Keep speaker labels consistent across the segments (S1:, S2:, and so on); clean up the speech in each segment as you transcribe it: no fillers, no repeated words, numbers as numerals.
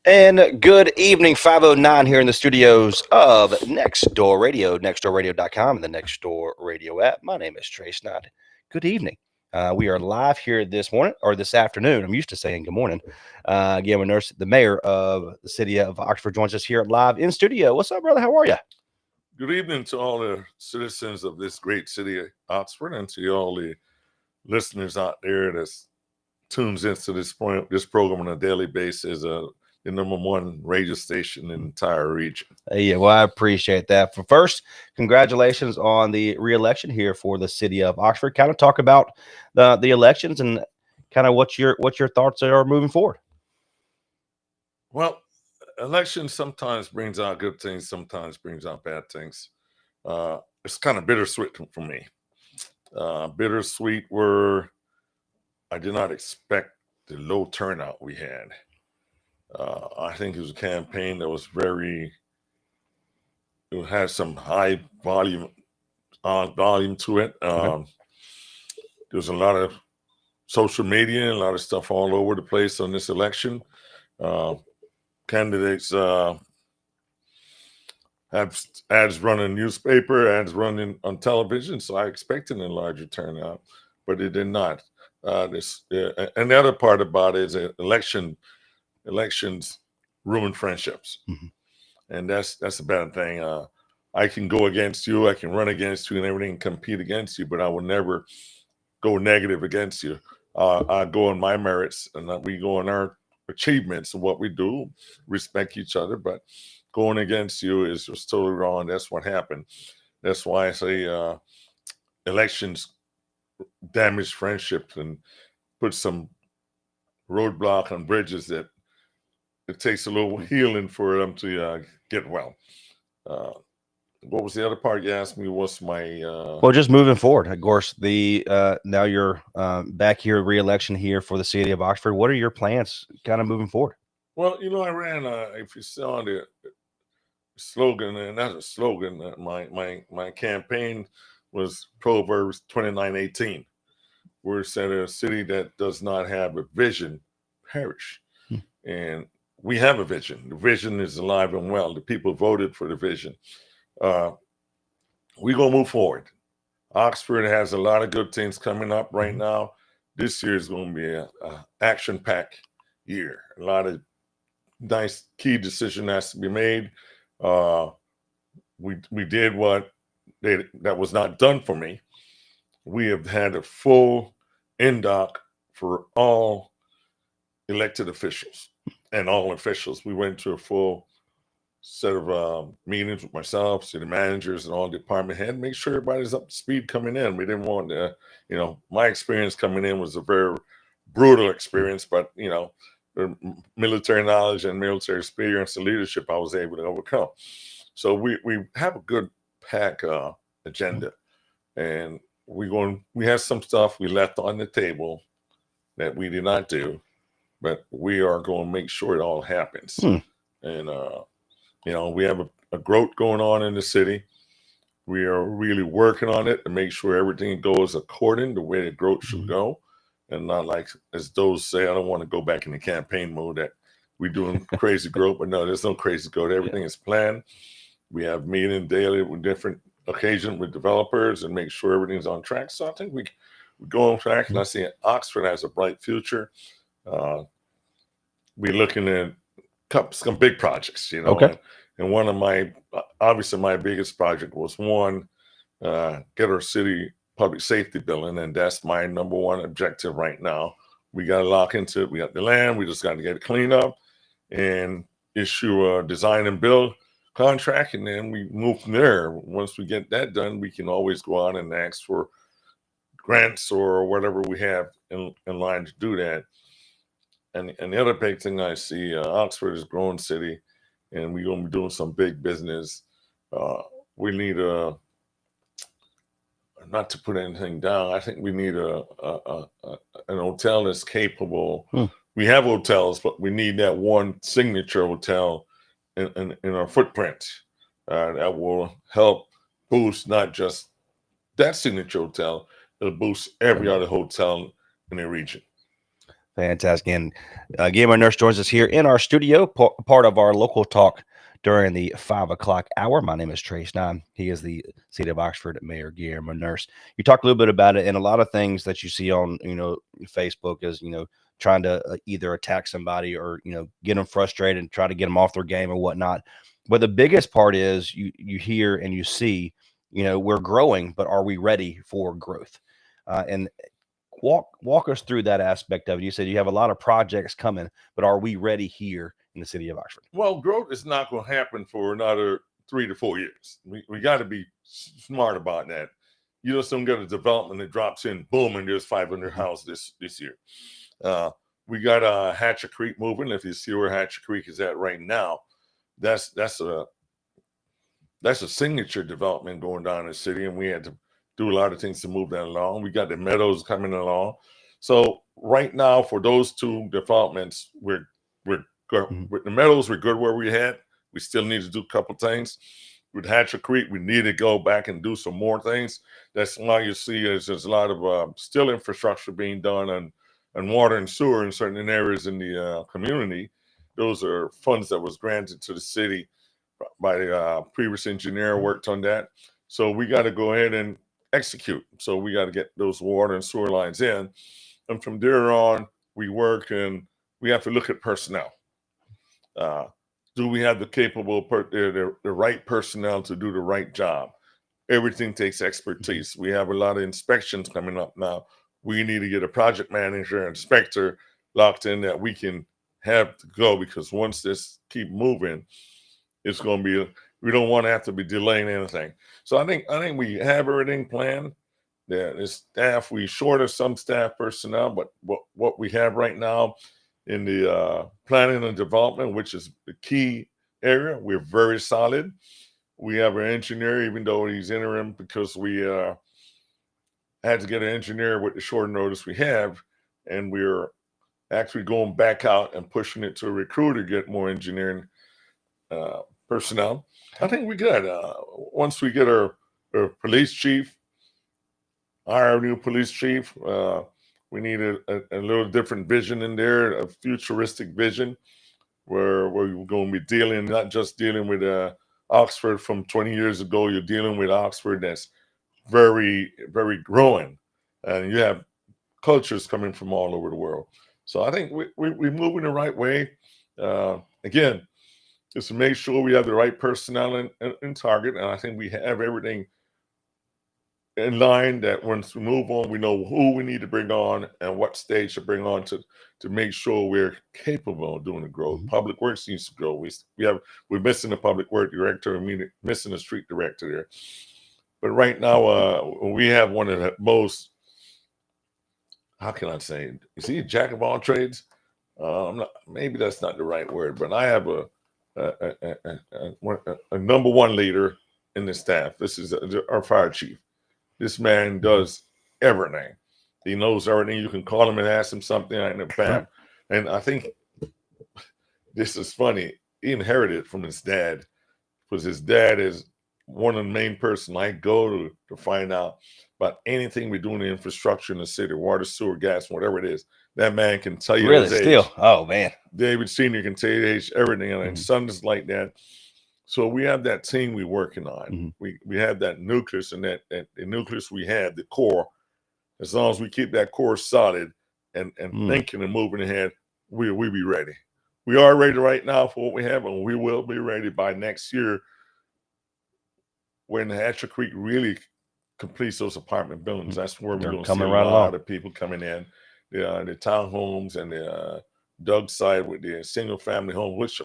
S1: And good evening, 509 here in the studios of Nextdoor Radio, nextdoorradio.com, and the Nextdoor Radio app. My name is Trace Knott. Good evening. We are live here this morning or this afternoon. I'm used to saying good morning. Again, the mayor of the city of Oxford joins us here live in studio. What's up, brother? How are you?
S2: Good evening to all the citizens of this great city, Oxford, and to all the listeners out there that tunes into this program on a daily basis. The number one radio station in the entire region.
S1: Yeah, well, I appreciate that. For first, congratulations on the re-election here for the city of Oxford. Kind of talk about the elections and kind of what your thoughts are moving forward.
S2: Well, election sometimes brings out good things, sometimes brings out bad things. It's kind of bittersweet for me. Bittersweet where I did not expect the low turnout we had. I think it was a campaign that was it had some high volume to it.
S1: Okay.
S2: There was a lot of social media and a lot of stuff all over the place on this election. Candidates have ads running newspaper, ads running on television, so I expected a larger turnout, but it did not. And the other part about it is that elections ruin friendships, and that's a bad thing. I can go against you, I can run against you, and everything compete against you, but I will never go negative against you. I go on my merits, and we go on our achievements and what we do, respect each other. But going against you is just totally wrong. That's what happened. That's why I say elections damage friendships and put some roadblock on bridges that it takes a little healing for them to get well. What was the other part you asked me? What's my
S1: Well, just moving forward, of course, the now you're back here, re-election here for the city of Oxford. What are your plans kind of moving forward?
S2: Well, I ran. If you saw the slogan, and that's a slogan. My campaign was Proverbs 29:18, where it said a city that does not have a vision perish. And we have a vision. The vision is alive and well. The people voted for the vision. We're gonna move forward. Oxford has a lot of good things coming up right now. This year is going to be a action-packed year. A lot of nice key decision has to be made. We did that was not done for me. We have had a full NDOC for all elected officials and all officials. We went to a full set of meetings with myself, city managers, and all department head. Make sure everybody's up to speed coming in. We didn't want to, my experience coming in was a very brutal experience, but the military knowledge and military experience and leadership I was able to overcome. So we have a good pack agenda, and we have some stuff we left on the table that we did not do, but we are going to make sure it all happens. And we have a growth going on in the city. We are really working on it to make sure everything goes according to the way the growth should go, and not like as those say. I don't want to go back in the campaign mode that we're doing crazy growth, but no, there's no crazy growth. Everything is planned. We have meetings daily with different occasions with developers and make sure everything's on track. So I think we go on track, and I see Oxford has a bright future. We're looking at some big projects,
S1: Okay.
S2: And one of my biggest project was get our city public safety building, and that's my number one objective right now. We got to lock into it. We got the land. We just got to get it cleaned up and issue a design and build contract, and then we move from there. Once we get that done, we can always go out and ask for grants or whatever we have in line to do that. And the other big thing I see, Oxford is a growing city, and we're going to be doing some big business. We need not to put anything down. I think we need an hotel that's capable. We have hotels, but we need that one signature hotel in our footprint that will help boost not just that signature hotel, it'll boost every other hotel in the region.
S1: Fantastic. And Gamer Nurse joins us here in our studio, part of our local talk during the 5 o'clock hour. My name is Trace Nine. He is the City of Oxford Mayor Gamer Nurse. You talked a little bit about it, and a lot of things that you see on, Facebook is, trying to either attack somebody or, get them frustrated and try to get them off their game or whatnot. But the biggest part is you hear and you see, we're growing, but are we ready for growth? And walk us through that aspect of it. You said you have a lot of projects coming, but are we ready here in the city of Oxford?
S2: Well, growth is not going to happen for another 3 to 4 years. We got to be smart about that. You just don't get a development that drops in, boom, and there's 500 houses this year. We got Hatcher Creek moving. If you see where Hatcher Creek is at right now, that's a signature development going down in the city, and we had to do a lot of things to move that along. We got the Meadows coming along. So right now, for those two developments, we're good. With the Meadows, we're good where we had. We still need to do a couple things. With Hatcher Creek, we need to go back and do some more things. That's why you see there's a lot of still infrastructure being done and water and sewer in certain areas in the community. Those are funds that was granted to the city by the previous engineer worked on that. So we got to go ahead and execute. So we got to get those water and sewer lines in. And from there on, we work and we have to look at personnel. Do we have the capable, the right personnel to do the right job? Everything takes expertise. We have a lot of inspections coming up now. We need to get a project manager, inspector locked in that we can have to go, because once this keep moving, it's going to be, we don't want to have to be delaying anything. So I think we have everything planned. The staff, we short of some staff personnel, but what we have right now in the planning and development, which is the key area, we're very solid. We have an engineer, even though he's interim, because we had to get an engineer with the short notice we have, and we're actually going back out and pushing it to a recruiter to get more engineering personnel. I think we good. Once we get our police chief, our new police chief, we need a little different vision in there, a futuristic vision, where we're going to be not just dealing with Oxford from 20 years ago. You're dealing with Oxford that's very, very growing, and you have cultures coming from all over the world. So I think we're moving the right way. Again, just to make sure we have the right personnel in target, and I think we have everything in line, that once we move on, we know who we need to bring on and what stage to bring on to make sure we're capable of doing the growth. Public Works needs to grow. We're missing a public work director, we're missing a street director there. But right now, we have one of the most, how can I say, is he a jack of all trades? Maybe that's not the right word, but I have a number one leader in the staff. This is our fire chief. This man does everything. He knows everything. You can call him and ask him something, and bam. And I think this is funny. He inherited it from his dad, because his dad is one of the main person I go to find out about anything we do in the infrastructure in the city, water, sewer, gas, whatever it is. That man can tell you his age.
S1: Still? Oh, man.
S2: David Sr. can tell you age, everything, and his son is like that. So we have that team we're working on. We have that nucleus, and that the nucleus we have, the core. As long as we keep that core solid and thinking and moving ahead, we'll be ready. We are ready right now for what we have, and we will be ready by next year, when Hatcher Creek really completes those apartment buildings. That's where we're going to see a lot of people coming in. The townhomes and the Doug side with the single family home, which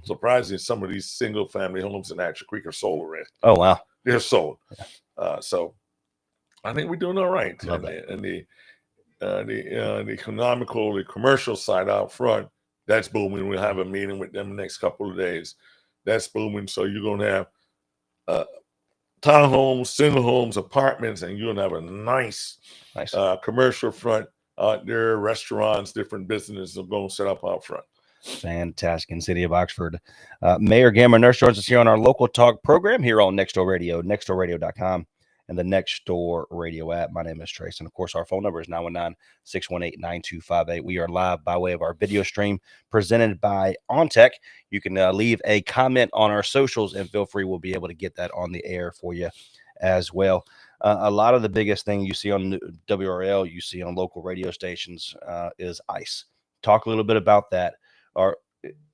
S2: surprisingly, some of these single family homes in Hatcher Creek are sold already.
S1: Oh, wow.
S2: They're sold. So I think we're doing all right. And the economical, the commercial side out front, that's booming. We'll have a meeting with them the next couple of days. That's booming. So you're going to have townhomes, single homes, apartments, and you're going to have a nice. Commercial front out there, restaurants, different businesses are going to set up out front.
S1: Fantastic. In the city of Oxford. Mayor Gamer Nurse joins us here on our local talk program here on Next Door Radio, nextdoorradio.com, and the Next Door Radio app. My name is Trace. And of course, our phone number is 919-618-9258. We are live by way of our video stream presented by OnTech. You can leave a comment on our socials and feel free. We'll be able to get that on the air for you as well. A lot of the biggest thing you see on WRL, you see on local radio stations is ICE. Talk a little bit about that. Or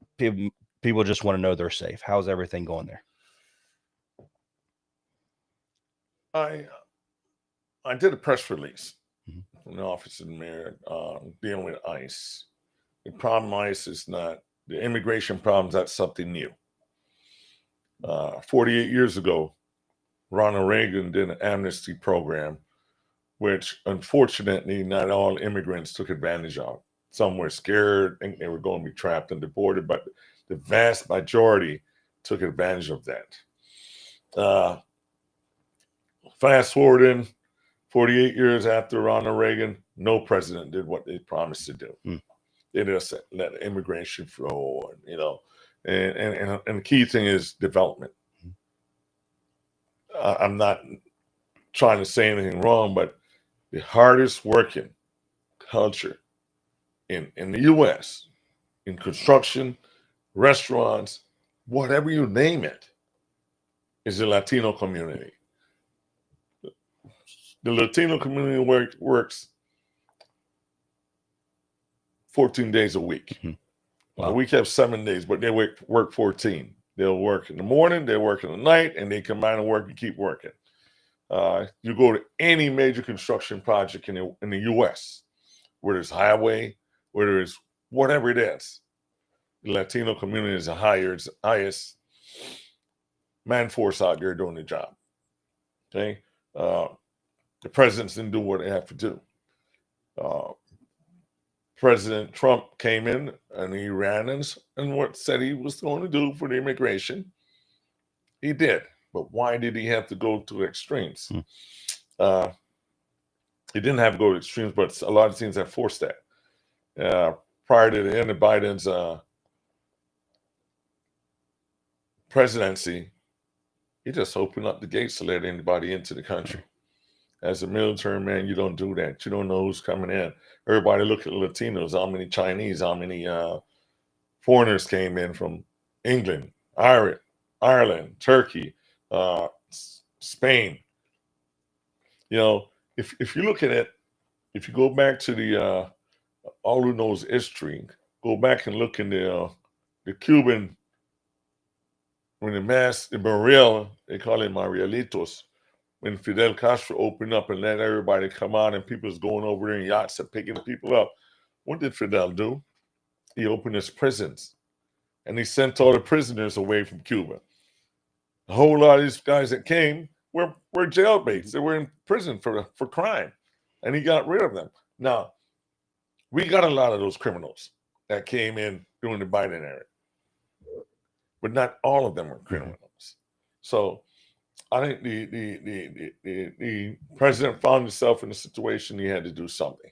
S1: people just want to know they're safe. How's everything going there?
S2: I did a press release from the office of the mayor dealing with ICE. The problem ICE is not the immigration problems. That's something new. 48 years ago, Ronald Reagan did an amnesty program, which unfortunately not all immigrants took advantage of. Some were scared and they were going to be trapped and deported, but the vast majority took advantage of that. Fast forwarding 48 years after Ronald Reagan, no president did what they promised to do. They just let immigration flow, and the key thing is development. I'm not trying to say anything wrong, but the hardest working culture in the U.S., in construction, restaurants, whatever you name it, is the Latino community. The Latino community works 14 days a week.
S1: Wow.
S2: A week have 7 days, but they work 14. They'll work in the morning, they work in the night, and they combine and work and keep working. You go to any major construction project in the U.S., where there's highway, where there's whatever it is, the Latino community is the highest man force out there doing the job. Okay, the presidents didn't do what they have to do. President Trump came in and he ran and what said he was going to do for the immigration. He did, but why did he have to go to extremes? He didn't have to go to extremes, but a lot of things have forced that. Prior to the end of Biden's presidency, he just opened up the gates to let anybody into the country. As a military man, you don't do that. You don't know who's coming in. Everybody look at the Latinos, how many Chinese, how many foreigners came in from England, Ireland, Turkey, Spain. If you look at it, if you go back to the all who knows history, go back and look in the Cuban, when the Mariel, they call it Marielitos, when Fidel Castro opened up and let everybody come out and people was going over there in yachts and picking people up. What did Fidel do? He opened his prisons and he sent all the prisoners away from Cuba. A whole lot of these guys that came were jailbaits. They were in prison for crime, and he got rid of them. Now, we got a lot of those criminals that came in during the Biden era, but not all of them were criminals. So I think the president found himself in a situation he had to do something.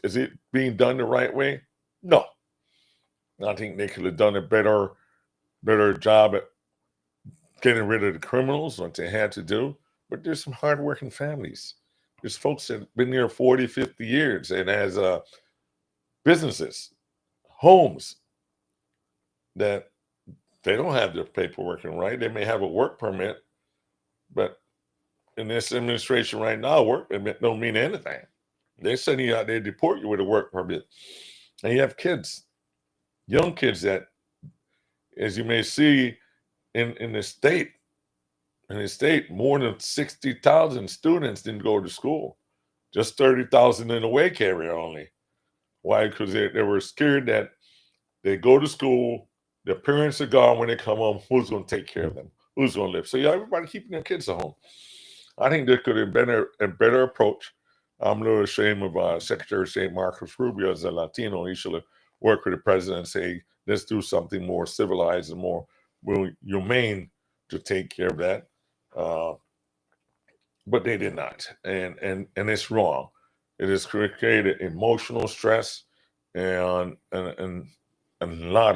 S2: Is it being done the right way? No. I think they could have done a better job at getting rid of the criminals, what they had to do. But there's some hardworking families. There's folks that have been there 40, 50 years and has businesses, homes that they don't have their paperwork right. They may have a work permit, but in this administration right now, work permit don't mean anything. They send you out there, deport you with a work permit. And you have kids, young kids that, as you may see in the state, more than 60,000 students didn't go to school. Just 30,000 in the way carrier only. Why? Because they were scared that they go to school, their parents are gone when they come home. Who's going to take care of them? Who's going to live? So everybody keeping their kids at home. I think there could have been a better approach. I'm a little ashamed of Secretary of State Marcus Rubio as a Latino. He should have worked with the president and say, let's do something more civilized and more humane to take care of that. But they did not, and it's wrong. It has created emotional stress and a lot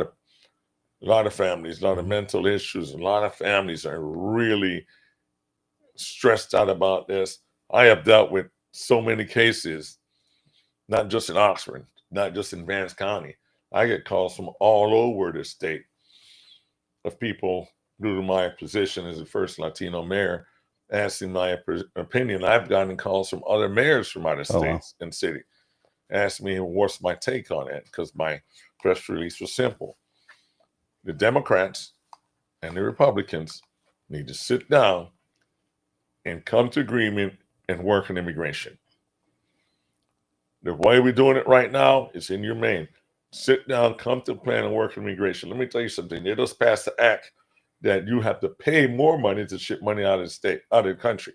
S2: of families, a lot of mental issues. A lot of families are really stressed out about this. I have dealt with so many cases, not just in Oxford, not just in Vance County. I get calls from all over the state of people, due to my position as the first Latino mayor, asking my opinion. I've gotten calls from other mayors from other
S1: Oh, wow.
S2: states and city, asking me what's my take on it, because my press release was simple. The Democrats and the Republicans need to sit down and come to agreement and work on immigration. The way we're doing it right now is in your main. Sit down, come to plan and work on immigration. Let me tell you something. They just passed the act that you have to pay more money to ship money out of the state, out of the country.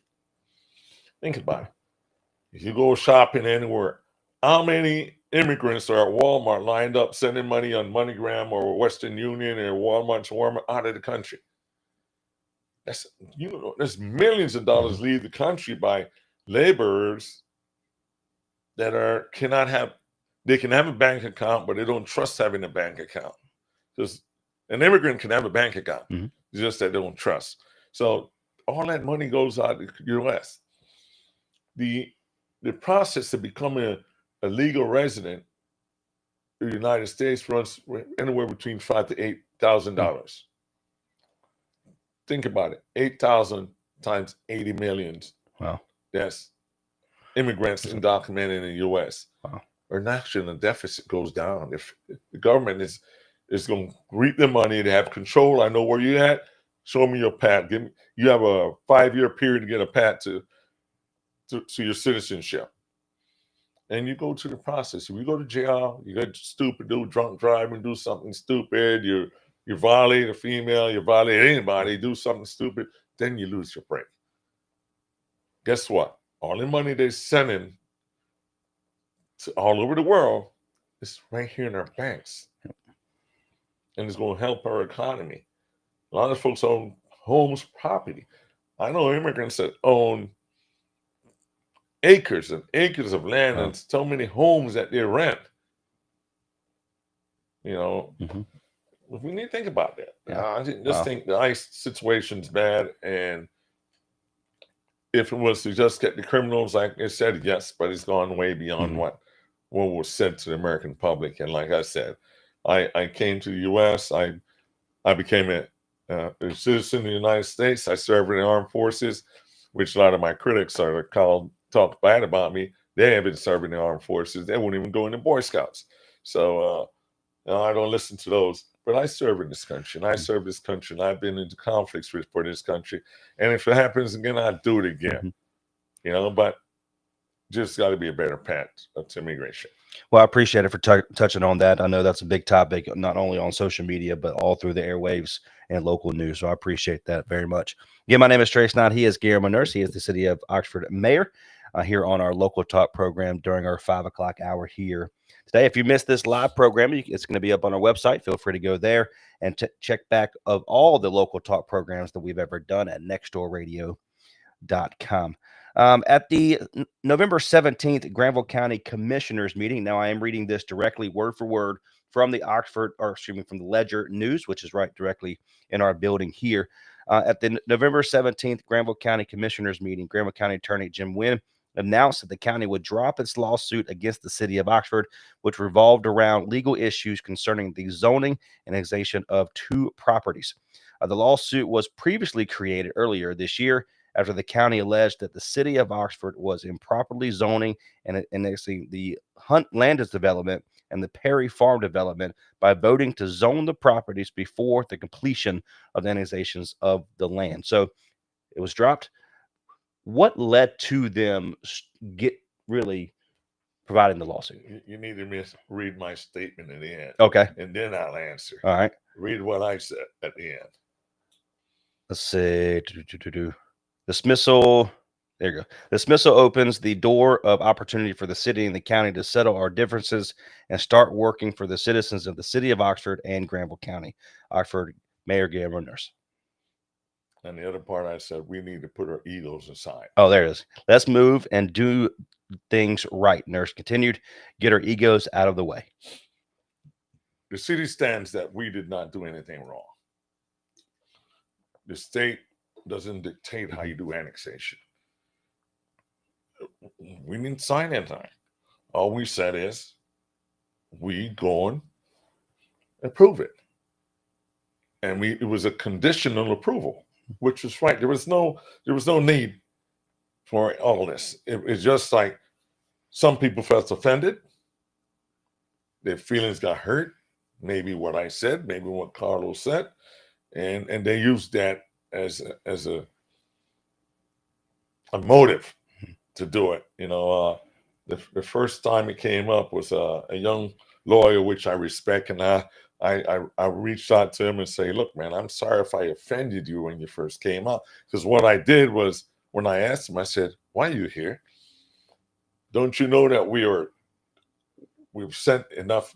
S2: Think about it. If you go shopping anywhere, how many immigrants are at Walmart lined up sending money on MoneyGram or Western Union or Walmart out of the country? That's, there's millions of dollars leave the country by laborers that cannot have. They can have a bank account, but they don't trust having a bank account. Because an immigrant can have a bank account,
S1: Mm-hmm.
S2: It's just that they don't trust. So all that money goes out to the U.S. The process of becoming a legal resident in the United States runs anywhere between $5,000 to $8,000. Think about it: 8,000 times 80 million.
S1: Wow.
S2: That's immigrants undocumented in the U.S.
S1: Wow.
S2: Our national deficit goes down if the government is going to reap the money. They have control. I know where you're at. Show me your PAT. You have a 5-year period to get a PAT to your citizenship. And you go through the process. If you go to jail, you get stupid, do drunk driving, do something stupid, you violate a female, you violate anybody, do something stupid, then you lose your break. Guess what? All the money they're sending to all over the world is right here in our banks. And it's going to help our economy. A lot of folks own homes, property. I know immigrants that own acres and acres of land and so many homes that they rent.
S1: Mm-hmm.
S2: We need to think about that.
S1: Yeah.
S2: I just think the ICE situation's bad, and if it was to just get the criminals, like I said, yes, but it's gone way beyond what was said to the American public. And like I said, I came to the U.S. I became a citizen of the United States. I served in the armed forces, which a lot of my critics talk bad about me. They have been serving the armed forces. They won't even go in the Boy Scouts. So I don't listen to those. But I serve in this country, and I serve this country, and I've been into conflicts for this country. And if it happens again, I'll do it again. But just got to be a better path to immigration.
S1: Well, I appreciate it for touching on that. I know that's a big topic, not only on social media, but all through the airwaves and local news. So I appreciate that very much. Again, my name is Trace Knott. He is Guillermo Nurse. He is the City of Oxford Mayor here on our Local Talk program during our 5 o'clock hour here today. If you missed this live program, it's going to be up on our website. Feel free to go there and check back of all the Local Talk programs that we've ever done at nextdoorradio.com. At the November 17th Granville County Commissioners meeting, now I am reading this directly word for word from the from the Ledger News, which is right directly in our building here. At the November 17th Granville County Commissioners meeting, Granville County Attorney Jim Wynn announced that the county would drop its lawsuit against the city of Oxford, which revolved around legal issues concerning the zoning and annexation of 2 properties. The lawsuit was previously created earlier this year after the county alleged that the city of Oxford was improperly zoning and annexing the Hunt Landis development and the Perry Farm development by voting to zone the properties before the completion of the annexations of the land. So it was dropped. What led to them really providing the lawsuit?
S2: You need to read my statement at the end.
S1: Okay.
S2: And then I'll answer.
S1: All right.
S2: Read what I said at the end.
S1: Let's see. Dismissal. There you go. Dismissal opens the door of opportunity for the city and the county to settle our differences and start working for the citizens of the city of Oxford and Granville County. Oxford Mayor Guillermo Nurse.
S2: And the other part I said, we need to put our egos aside.
S1: Oh, there it is. Let's move and do things right, Nurse continued. Get our egos out of the way.
S2: The city stands that we did not do anything wrong. The state doesn't dictate how you do annexation. We didn't sign anything. All we said is we go and approve it. And it was a conditional approval, which was right. There was no need for all this. It's just like some people felt offended. Their feelings got hurt. Maybe what I said, maybe what Carlos said, and they used that as a motive to do it. The first time it came up was a young lawyer, which I respect, and I reached out to him and say, look, man, I'm sorry if I offended you when you first came out. Because what I did was, when I asked him, I said, why are you here? Don't you know that we've sent enough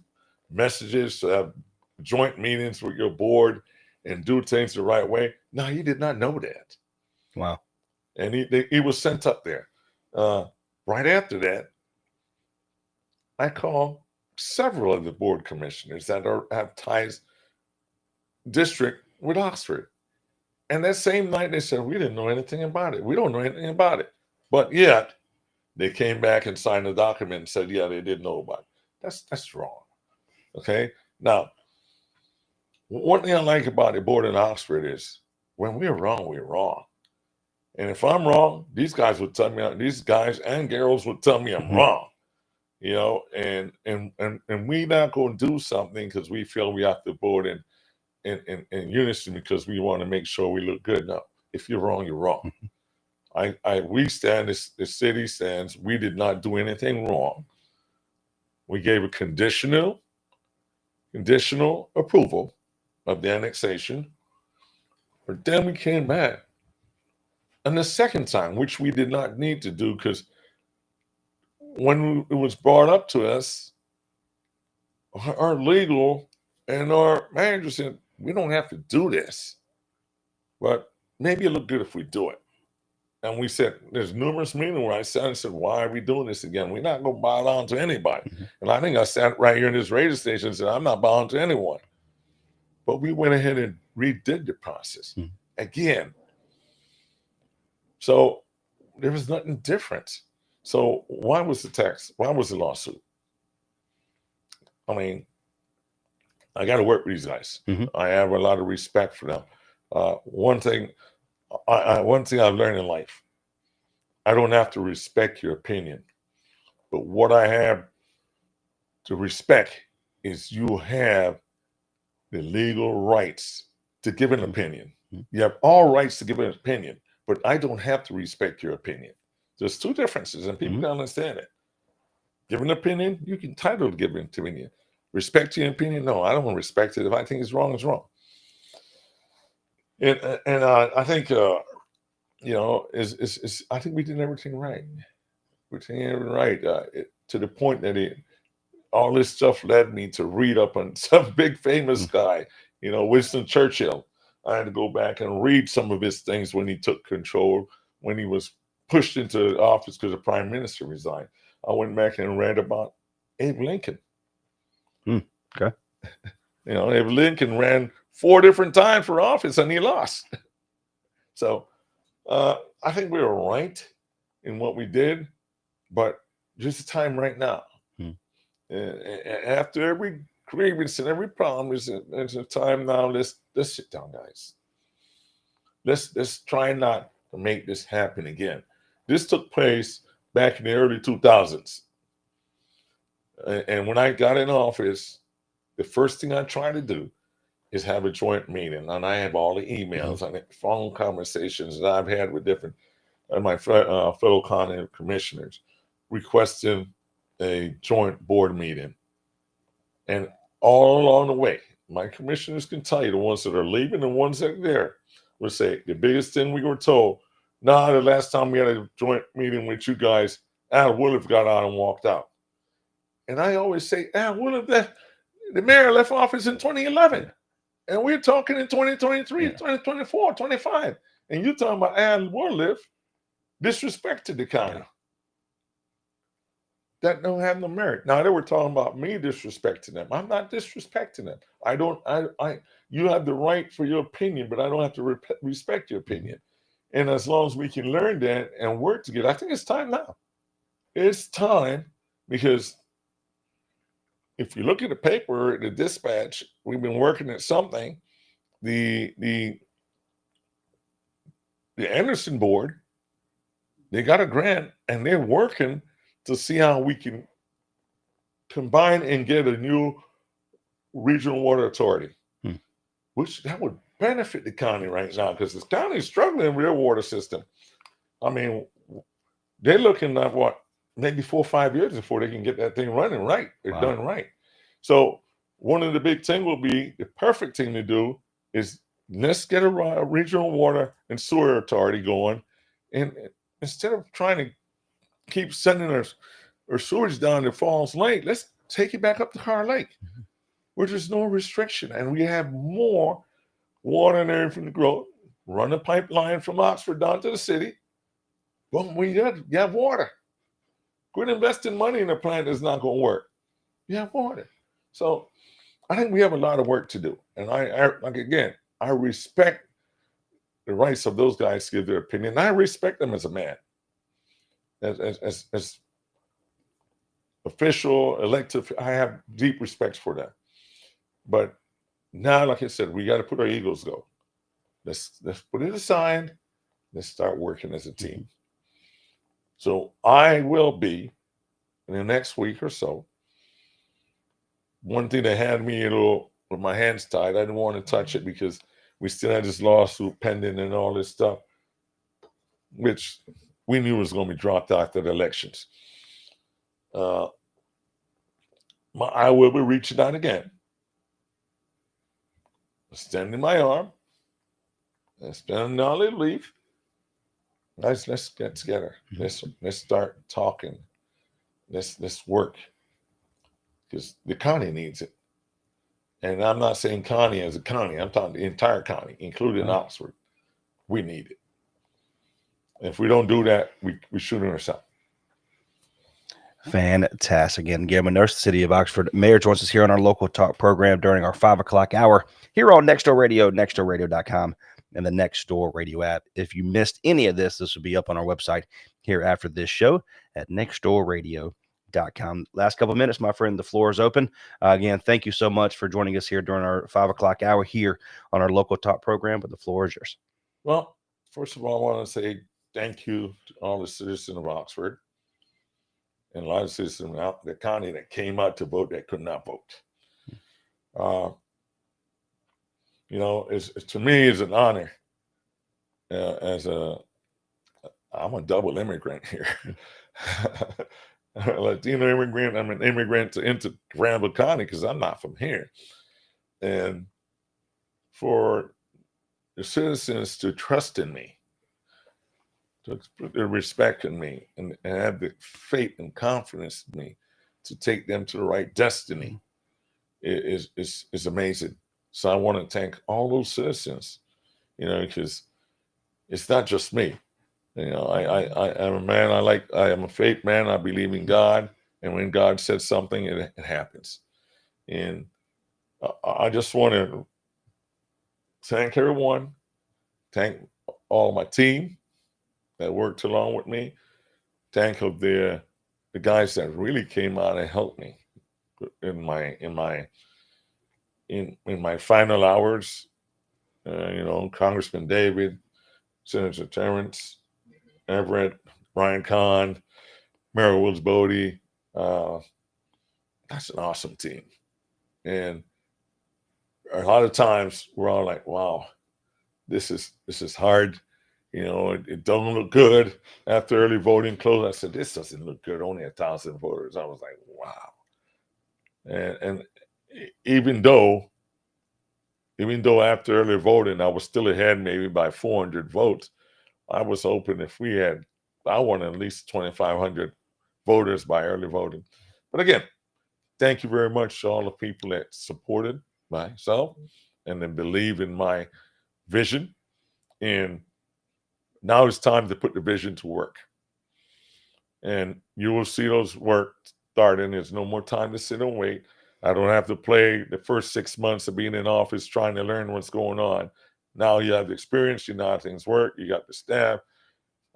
S2: messages to have joint meetings with your board and do things the right way? No, he did not know that.
S1: Wow.
S2: And he was sent up there. Right after that, I called several of the board commissioners that have ties district with Oxford. And that same night, they said, we didn't know anything about it. We don't know anything about it. But yet, they came back and signed a document and said, yeah, they didn't know about it. That's wrong. Okay? Now, one thing I like about the board in Oxford is when we're wrong, we're wrong. And if I'm wrong, these guys and girls would tell me I'm wrong. And we not going to do something because we feel we have to board in unison because we want to make sure we look good. No, if you're wrong, you're wrong. We stand, the city stands, we did not do anything wrong. We gave a conditional approval of the annexation, but then we came back. And the second time, which we did not need to do, because when it was brought up to us, our legal and our manager said, we don't have to do this, but maybe it look good if we do it. And we said, there's numerous meetings where I said, why are we doing this again? We're not going to bow down to anybody. And I think I sat right here in this radio station and said, I'm not bowing to anyone. But we went ahead and redid the process again. So there was nothing different. So why was the lawsuit? I mean, I got to work with these guys. I have a lot of respect for them. One thing I've learned in life, I don't have to respect your opinion, but what I have to respect is you have the legal rights to give an opinion. You have all rights to give an opinion, but I don't have to respect your opinion. There's two differences, and people don't understand it. Give an opinion, you're entitled to give an opinion. Respect your opinion? No, I don't want to respect it. If I think it's wrong, it's wrong. And I think I think we did everything right. We did everything right to the point that all this stuff led me to read up on some big famous guy, Winston Churchill. I had to go back and read some of his things when he took control, when he was pushed into office because the prime minister resigned. I went back and read about Abe Lincoln.
S1: Okay.
S2: Abe Lincoln ran 4 different times for office and he lost. So I think we were right in what we did, but just the time right now. After every grievance and every problem, there's a time now. Let's sit down, guys. Let's try not to make this happen again. This took place back in the early 2000s. And when I got in office, the first thing I tried to do is have a joint meeting. And I have all the emails and phone conversations that I've had with different my fellow county commissioners requesting a joint board meeting. And all along the way, my commissioners can tell you, the ones that are leaving, the ones that are there, will say the biggest thing we were told, the last time we had a joint meeting with you guys, Al Woolif got out and walked out. And I always say, Al Woolif, the mayor left office in 2011. And we're talking in 2023, 2024, 25. And you're talking about Al Woolif disrespected the county. That don't have no merit. Now they were talking about me disrespecting them. I'm not disrespecting them. You have the right for your opinion, but I don't have to respect your opinion. And as long as we can learn that and work together, I think it's time now. It's time, because if you look at the paper, the dispatch, we've been working at something. The Anderson board, they got a grant and they're working to see how we can combine and get a new regional water authority, which that would benefit the county right now, because the county is struggling with their water system. I mean, they're looking at what, maybe 4 or 5 years before they can get that thing running right. They're
S1: Wow.
S2: done right. So one of the big things will be, the perfect thing to do is, let's get a regional water and sewer authority going, and instead of trying to keep sending our sewage down to Falls Lake, let's take it back up to Car Lake, where there's no restriction and we have more water and everything to grow. Run a pipeline from Oxford down to the city. Boom, you have water. Quit investing money in a plant that's not going to work. You have water. So I think we have a lot of work to do. And I respect the rights of those guys to give their opinion. I respect them as a man, as official, elected. I have deep respect for them. But now, like I said, we got to put our egos go. Let's put it aside. Let's start working as a team. So I will be, in the next week or so, one thing that had me a little with my hands tied, I didn't want to touch it because we still had this lawsuit pending and all this stuff, which we knew was going to be dropped after the elections. I will be reaching out again, extending my arm, extending olive leaf. Guys, let's get together. Let's start talking. Let's work, because the county needs it. And I'm not saying county as a county. I'm talking the entire county, including Oxford. We need it. If we don't do that, we shooting ourselves.
S1: Fantastic. Again, Gary Nurse, the city of Oxford mayor, joins us here on our local talk program during our 5 o'clock hour here on Next Door Radio, nextdoorradio.com, and the Next Door Radio app. If you missed any of this will be up on our website here after this show at nextdoorradio.com. Last couple of minutes, my friend, the floor is open. Again, thank you so much for joining us here during our 5 o'clock hour here on our local talk program, but the floor is yours.
S2: Well, first of all, I want to say thank you to all the citizens of Oxford and a lot of citizens out the county that came out to vote that could not vote. To me, it's an honor. I'm a double immigrant here. A Latino immigrant. I'm an immigrant into Granville County because I'm not from here. And for the citizens to trust in me, to put their respect in me, and have the faith and confidence in me to take them to the right destiny is amazing. So I want to thank all those citizens, because it's not just me. I am a man. I am a faith man. I believe in God, and when God says something, it happens. And I just want to thank everyone. Thank all my team that worked along with me. Thank of the guys that really came out and helped me in my final hours. Congressman David, Senator Terrence Everett, Brian Kahn, Mayor Wills Bodie. That's an awesome team. And a lot of times we're all like, wow, this is hard. It doesn't look good after early voting closed. I said, this doesn't look good. Only 1,000 voters. I was like, wow. And even though after early voting, I was still ahead maybe by 400 votes, I was hoping I want at least 2,500 voters by early voting. But again, thank you very much to all the people that supported myself and then believe in my vision. And now it's time to put the vision to work. And you will see those work starting. There's no more time to sit and wait. I don't have to play the first 6 months of being in office trying to learn what's going on. Now you have the experience, you know how things work, you got the staff.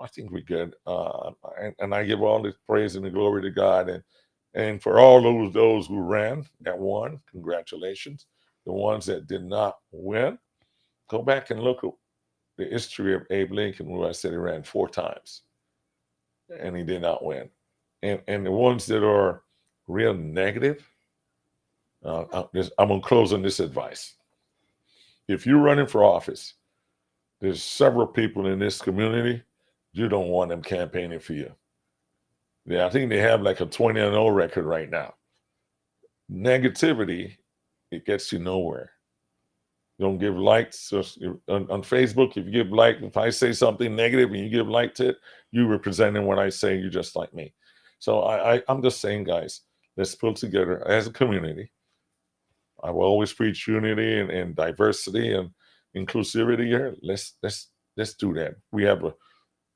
S2: I think we're good. And I give all the praise and the glory to God. And for all those who ran that won, congratulations. The ones that did not win, go back and look at the history of Abe Lincoln, where I said he ran 4 times and he did not win. And the ones that are real negative, I'm going to close on this advice. If you're running for office, there's several people in this community, you don't want them campaigning for you. Yeah, I think they have like a 20-0 record right now. Negativity, it gets you nowhere. Don't give likes. So on Facebook, if you give like, if I say something negative and you give like to it, you representing what I say, you're just like me. So I'm just saying, guys, let's pull together as a community. I will always preach unity and diversity and inclusivity here. Let's do that. We have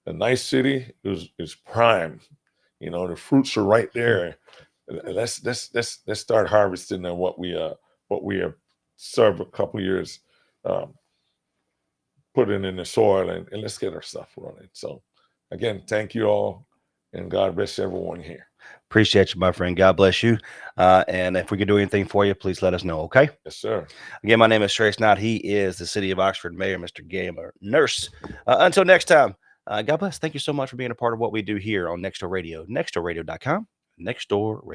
S2: a nice city. It's prime. You know, the fruits are right there. Let's start harvesting what we have served a couple years, putting in the soil, and let's get our stuff running. So again, thank you all, and God bless everyone here.
S1: Appreciate you, my friend. God bless you. And if we can do anything for you, please let us know. Okay.
S2: Yes, sir.
S1: Again, my name is Trace Knott. He is the City of Oxford Mayor, Mr. Gamer Nurse. Until next time, God bless. Thank you so much for being a part of what we do here on Next Door Radio, nextdoorradio.com, Next Door Radio.